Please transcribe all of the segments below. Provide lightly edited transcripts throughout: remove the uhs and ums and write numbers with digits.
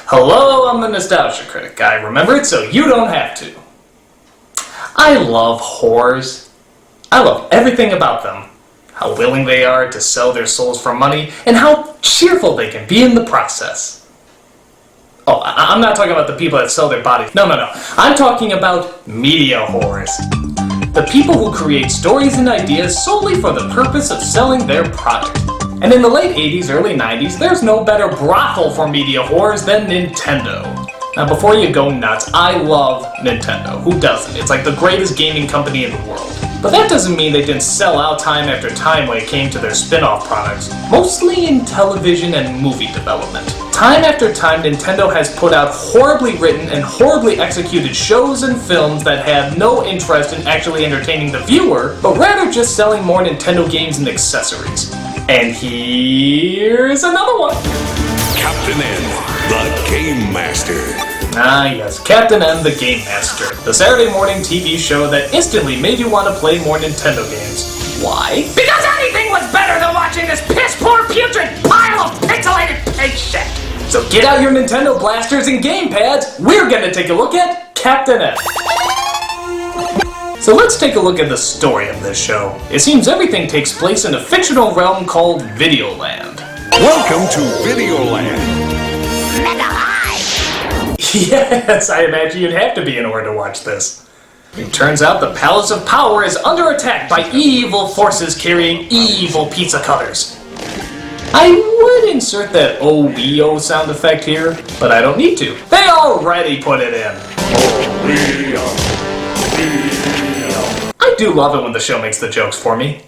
Hello, I'm the Nostalgia Critic. I remember it so you don't have to. I love whores. I love everything about them. How willing they are to sell their souls for money, and how cheerful they can be in the process. Oh, I'm not talking about the people that sell their bodies. No. I'm talking about media whores. The people who create stories and ideas solely for the purpose of selling their product. And in the late 80s, early 90s, there's no better brothel for media whores than Nintendo. Now before you go nuts, I love Nintendo. Who doesn't? It's like the greatest gaming company in the world. But that doesn't mean they didn't sell out time after time when it came to their spin-off products, mostly in television and movie development. Time after time, Nintendo has put out horribly written and horribly executed shows and films that have no interest in actually entertaining the viewer, but rather just selling more Nintendo games and accessories. And here's another one. Captain N, the Game Master. Ah yes, Captain N the Game Master, the Saturday morning TV show that instantly made you want to play more Nintendo games. Why? Because anything was better than watching this piss-poor putrid pile of pixelated pig shit! So get out your Nintendo blasters and gamepads, we're gonna take a look at Captain N. So let's take a look at the story of this show. It seems everything takes place in a fictional realm called Videoland. Welcome to Videoland. Yes, I imagine you'd have to be in order to watch this. It turns out the Palace of Power is under attack by evil forces carrying evil pizza cutters. I would insert that OEO sound effect here, but I don't need to. They already put it in. I do love it when the show makes the jokes for me.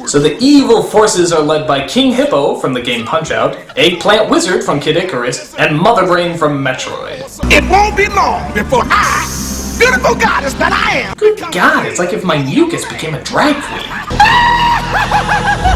So the evil forces are led by King Hippo from the game Punch-Out, Eggplant Wizard from Kid Icarus, and Mother Brain from Metroid. It won't be long before I, beautiful goddess that I am. Good God, it's like if my mucus became a drag queen.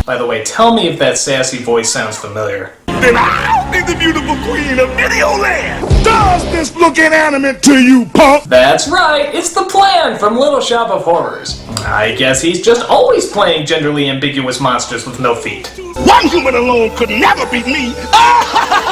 By the way, tell me if that sassy voice sounds familiar. Then I'll be the beautiful queen of Videoland. Does this look inanimate to you, punk? That's right, it's the Plan from Little Shop of Horrors. I guess he's just always playing genderly ambiguous monsters with no feet. One human alone could never beat me.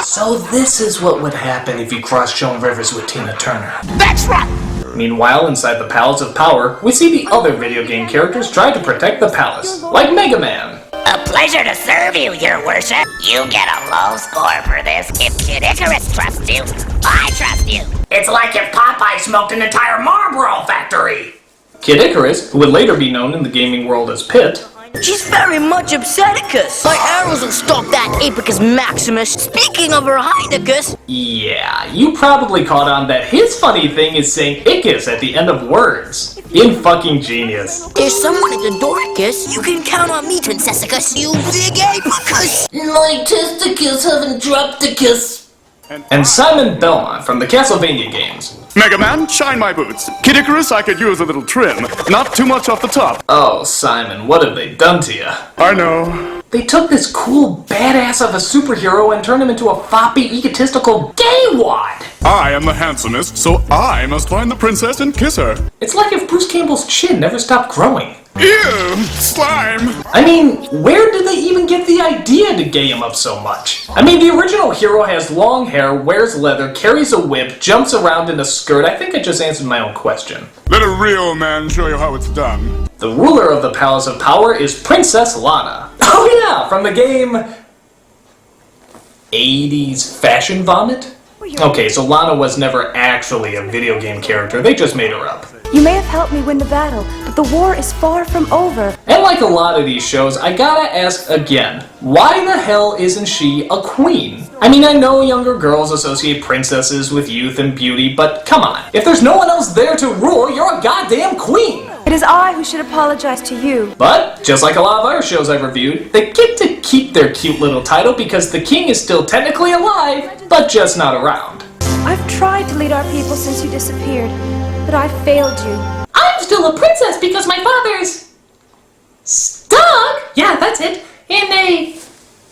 So this is what would happen if you crossed Joan Rivers with Tina Turner. That's right. Meanwhile, inside the Palace of Power, we see the other video game characters try to protect the palace, like Mega Man. A pleasure to serve you, your worship. You get a low score for this. If Kid Icarus trusts you, I trust you. It's like if Popeye smoked an entire Marlboro factory. Kid Icarus, who would later be known in the gaming world as Pit. She's very much Upseticus. My arrows will stop that Apicus Maximus. Speaking of her Heinecus. Yeah, you probably caught on that his funny thing is saying Icus at the end of words. In fucking genius. There's someone at the Doricus. You can count on me, Princessicus. You big Apicus. My testicles haven't dropped a kiss. And Simon Belmont from the Castlevania games. Mega Man, shine my boots. Kid Icarus, I could use a little trim. Not too much off the top. Oh, Simon, what have they done to you? I know. They took this cool badass of a superhero and turned him into a floppy, egotistical gay wad. I am the handsomest, so I must find the princess and kiss her. It's like if Bruce Campbell's chin never stopped growing. Ew, slime. I mean, where did they even get the idea to gay him up so much? I mean, the original hero has long hair, wears leather, carries a whip, jumps around in a skirt. I think I just answered my own question. Let a real man show you how it's done. The ruler of the Palace of Power is Princess Lana. Oh yeah, from the game 80s Fashion Vomit? Okay, so Lana was never actually a video game character, they just made her up. You may have helped me win the battle, but the war is far from over. And like a lot of these shows, I gotta ask again, why the hell isn't she a queen? I mean, I know younger girls associate princesses with youth and beauty, but come on. If there's no one else there to rule, you're a goddamn queen! It is I who should apologize to you. But, just like a lot of other shows I've reviewed, they get to keep their cute little title because the king is still technically alive, but just not around. I've tried to lead our people since you disappeared, but I failed you. I'm still a princess because my father's stuck, yeah, that's it, in a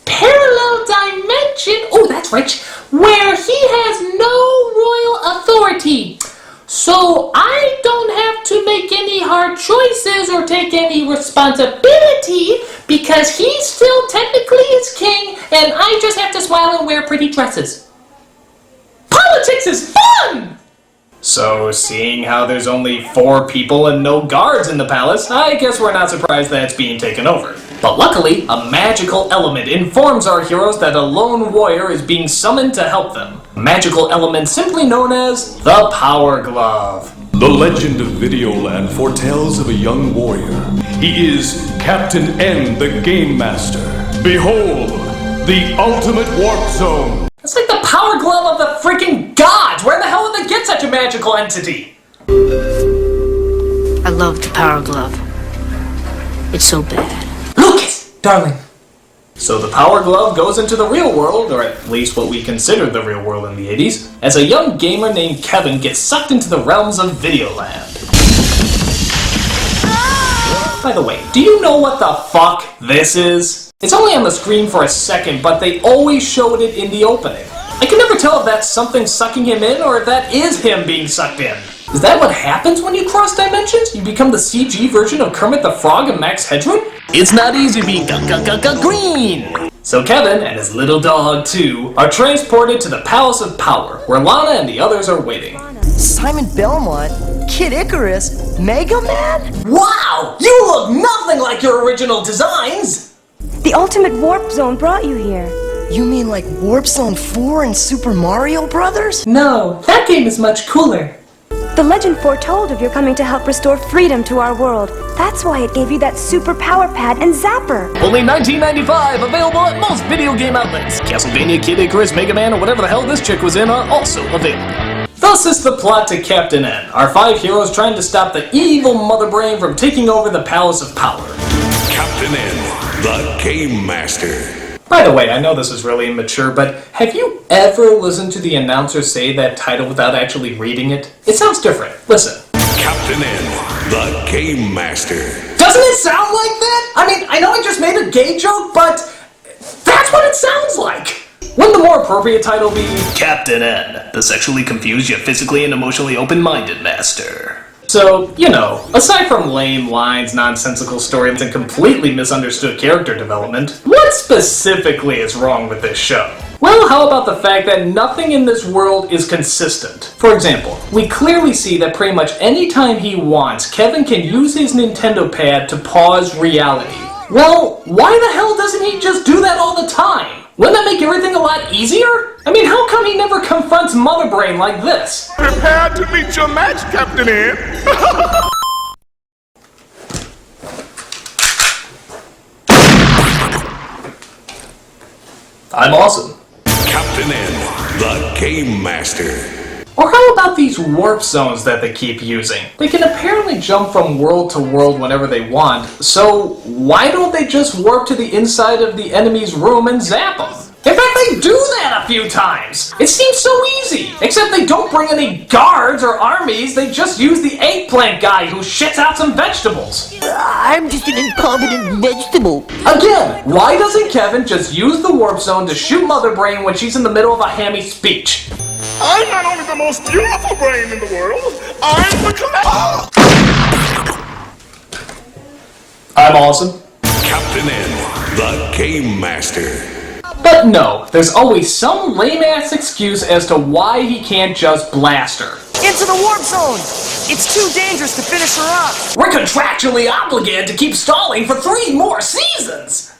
parallel dimension, oh, that's rich, where he has no royal authority. So I don't have to make any hard choices or take any responsibility because he still technically is king and I just have to smile and wear pretty dresses. Punch kids is fun! So, seeing how there's only 4 people and no guards in the palace, I guess we're not surprised that it's being taken over. But luckily, a magical element informs our heroes that a lone warrior is being summoned to help them. A magical element simply known as the Power Glove. The legend of Videoland foretells of a young warrior. He is Captain N, the Game Master. Behold, the ultimate warp zone. It's like the Power Glove of the freaking gods! Where the hell did they get such a magical entity? I love the Power Glove. It's so bad. Lucas, darling. So the Power Glove goes into the real world, or at least what we considered the real world in the 80s, as a young gamer named Kevin gets sucked into the realms of Videoland. By the way, do you know what the fuck this is? It's only on the screen for a second, but they always showed it in the opening. I can never tell if that's something sucking him in or if that is him being sucked in. Is that what happens when you cross dimensions? You become the CG version of Kermit the Frog and Max Headroom? It's not easy being green! So Kevin, and his little dog too, are transported to the Palace of Power, where Lana and the others are waiting. Simon Belmont, Kid Icarus, Mega Man? Wow! You look nothing like your original designs! The ultimate warp zone brought you here. You mean like Warp Zone 4 and Super Mario Brothers? No, that game is much cooler. The legend foretold of your coming to help restore freedom to our world. That's why it gave you that super power pad and zapper. Only $19.95, available at most video game outlets. Castlevania, Kid Icarus, Mega Man, or whatever the hell this chick was in are also available. Thus is the plot to Captain N, our 5 heroes trying to stop the evil Mother Brain from taking over the Palace of Power. Captain N, the Game Master. By the way, I know this is really immature, but have you ever listened to the announcer say that title without actually reading it? It sounds different. Listen. Captain N, the Game Master. Doesn't it sound like that? I mean, I know I just made a gay joke, but that's what it sounds like. Wouldn't the more appropriate title be Captain N, the sexually confused yet physically and emotionally open-minded master? So, you know, aside from lame lines, nonsensical stories, and completely misunderstood character development, what specifically is wrong with this show? Well, how about the fact that nothing in this world is consistent? For example, we clearly see that pretty much any time he wants, Kevin can use his Nintendo pad to pause reality. Well, why the hell doesn't he just do that all the time? Wouldn't that make everything a lot easier? I mean, how come he never confronts Mother Brain like this? Prepare to meet your match, Captain N. I'm awesome. Captain N, the Game Master. Or how about these warp zones that they keep using? They can apparently jump from world to world whenever they want, so why don't they just warp to the inside of the enemy's room and zap them? In fact, they do that a few times! It seems so easy! Except they don't bring any guards or armies, they just use the eggplant guy who shits out some vegetables. I'm just an incompetent vegetable. Again, why doesn't Kevin just use the warp zone to shoot Mother Brain when she's in the middle of a hammy speech? I'm not only the most beautiful brain in the world, I'm the collector. I'm awesome. Captain N, the Game Master. But no, there's always some lame-ass excuse as to why he can't just blast her. Into the Warp Zone! It's too dangerous to finish her off! We're contractually obligated to keep stalling for 3 more seasons!